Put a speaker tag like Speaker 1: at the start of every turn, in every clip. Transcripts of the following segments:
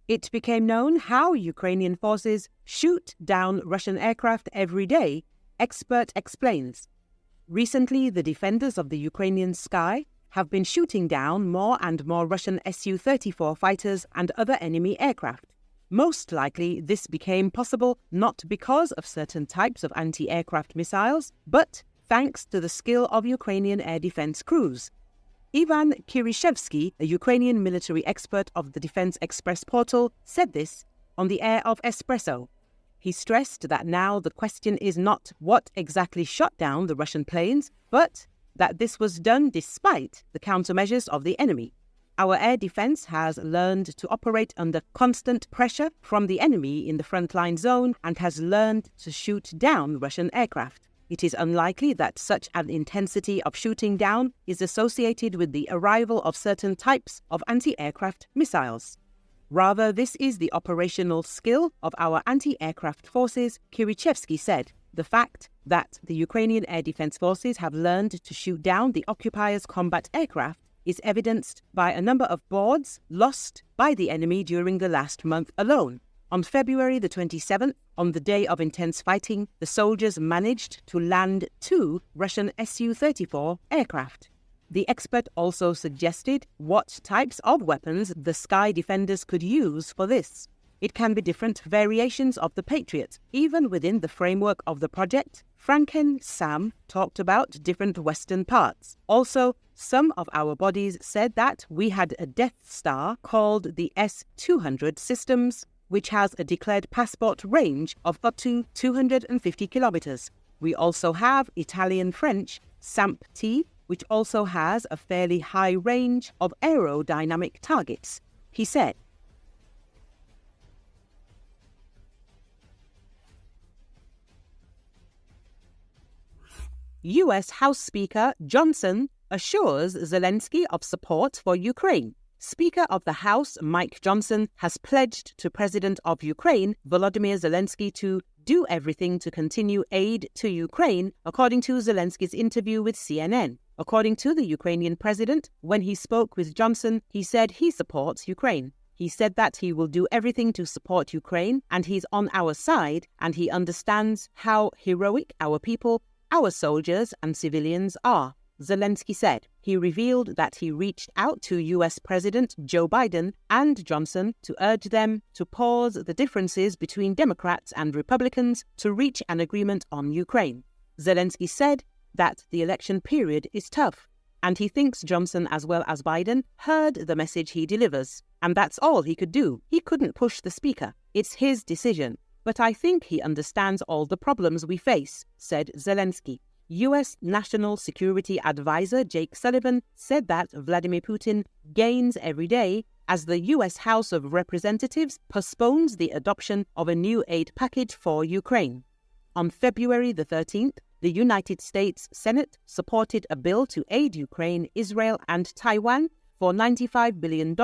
Speaker 1: It became known how Ukrainian forces shoot down Russian aircraft every day, expert explains. Recently, the defenders of the Ukrainian sky have been shooting down more and more Russian Su-34 fighters and other enemy aircraft. Most likely, this became possible not because of certain types of anti-aircraft missiles, but thanks to the skill of Ukrainian air defense crews. Ivan Kirishevsky, a Ukrainian military expert of the Defense Express portal, said this on the air of Espresso. He stressed that now the question is not what exactly shot down the Russian planes, but that this was done despite the countermeasures of the enemy. Our air defense has learned to operate under constant pressure from the enemy in the frontline zone and has learned to shoot down Russian aircraft. It is unlikely that such an intensity of shooting down is associated with the arrival of certain types of anti-aircraft missiles. Rather, this is the operational skill of our anti-aircraft forces, Kirishevsky said. The fact that the Ukrainian Air Defense Forces have learned to shoot down the occupiers' combat aircraft is evidenced by a number of boards lost by the enemy during the last month alone. On February the 27th, on the day of intense fighting, the soldiers managed to land 2 Russian Su-34 aircraft. The expert also suggested what types of weapons the sky defenders could use for this. It can be different variations of the Patriot. Even within the framework of the project, Franken Sam talked about different Western parts. Also, some of our bodies said that we had a Death Star called the S-200 systems, which has a declared passport range of up to 250 kilometers. We also have Italian-French SAMP-T, which also has a fairly high range of aerodynamic targets, he said. U.S. House Speaker Johnson assures Zelensky of support for Ukraine. Speaker of the House Mike Johnson has pledged to President of Ukraine Volodymyr Zelensky to do everything to continue aid to Ukraine, according to Zelensky's interview with CNN. According to the Ukrainian president, when he spoke with Johnson, he said he supports Ukraine. He said that he will do everything to support Ukraine, and he's on our side, and he understands how heroic our people, our soldiers and civilians are, Zelensky said. He revealed that he reached out to U.S. President Joe Biden and Johnson to urge them to pause the differences between Democrats and Republicans to reach an agreement on Ukraine. Zelensky said that the election period is tough, and he thinks Johnson as well as Biden heard the message he delivers, and that's all he could do. He couldn't push the speaker. It's his decision. But I think he understands all the problems we face, said Zelensky. U.S. National Security Advisor Jake Sullivan said that Vladimir Putin gains every day as the U.S. House of Representatives postpones the adoption of a new aid package for Ukraine. On February the 13th, the United States Senate supported a bill to aid Ukraine, Israel, and Taiwan for $95 billion.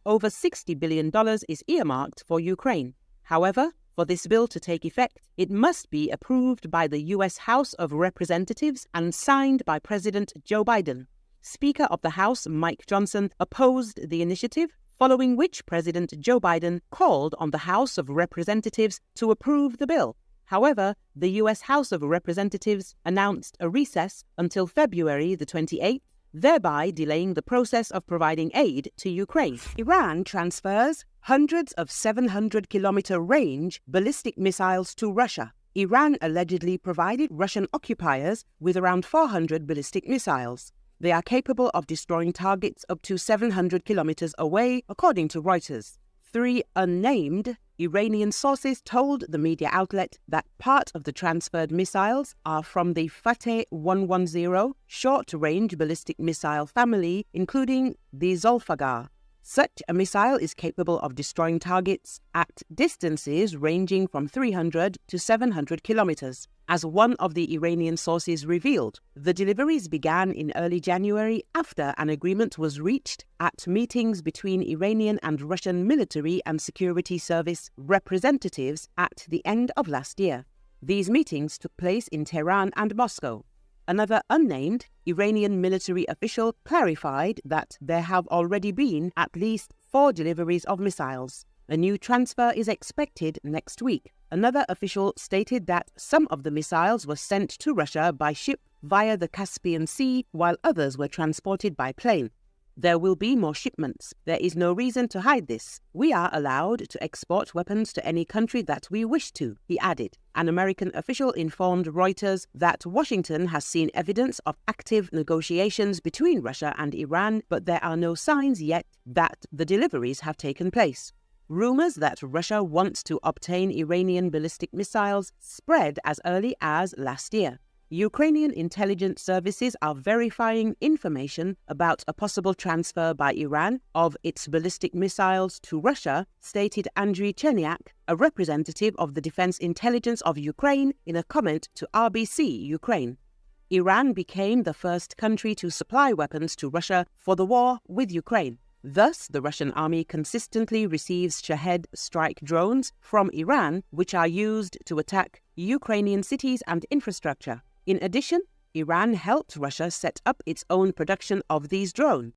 Speaker 1: Over $60 billion is earmarked for Ukraine. However, for this bill to take effect, it must be approved by the U.S. House of Representatives and signed by President Joe Biden. Speaker of the House Mike Johnson opposed the initiative, following which President Joe Biden called on the House of Representatives to approve the bill. However, the U.S. House of Representatives announced a recess until February the 28th, thereby delaying the process of providing aid to Ukraine. Iran transfers hundreds of 700-kilometer range ballistic missiles to Russia. Iran allegedly provided Russian occupiers with around 400 ballistic missiles. They are capable of destroying targets up to 700 kilometers away, according to Reuters. 3 unnamed Iranian sources told the media outlet that part of the transferred missiles are from the Fateh 110 short-range ballistic missile family, including the Zolfaghar. Such a missile is capable of destroying targets at distances ranging from 300 to 700 kilometers. As one of the Iranian sources revealed, the deliveries began in early January after an agreement was reached at meetings between Iranian and Russian military and security service representatives at the end of last year. These meetings took place in Tehran and Moscow. Another unnamed Iranian military official clarified that there have already been at least 4 deliveries of missiles. A new transfer is expected next week. Another official stated that some of the missiles were sent to Russia by ship via the Caspian Sea, while others were transported by plane. There will be more shipments. There is no reason to hide this. We are allowed to export weapons to any country that we wish to, he added. An American official informed Reuters that Washington has seen evidence of active negotiations between Russia and Iran, but there are no signs yet that the deliveries have taken place. Rumors that Russia wants to obtain Iranian ballistic missiles spread as early as last year. Ukrainian intelligence services are verifying information about a possible transfer by Iran of its ballistic missiles to Russia, stated Andriy Chernyak, a representative of the Defense Intelligence of Ukraine, in a comment to RBC Ukraine. Iran became the first country to supply weapons to Russia for the war with Ukraine. Thus, the Russian army consistently receives Shahed strike drones from Iran, which are used to attack Ukrainian cities and infrastructure. In addition, Iran helped Russia set up its own production of these drones.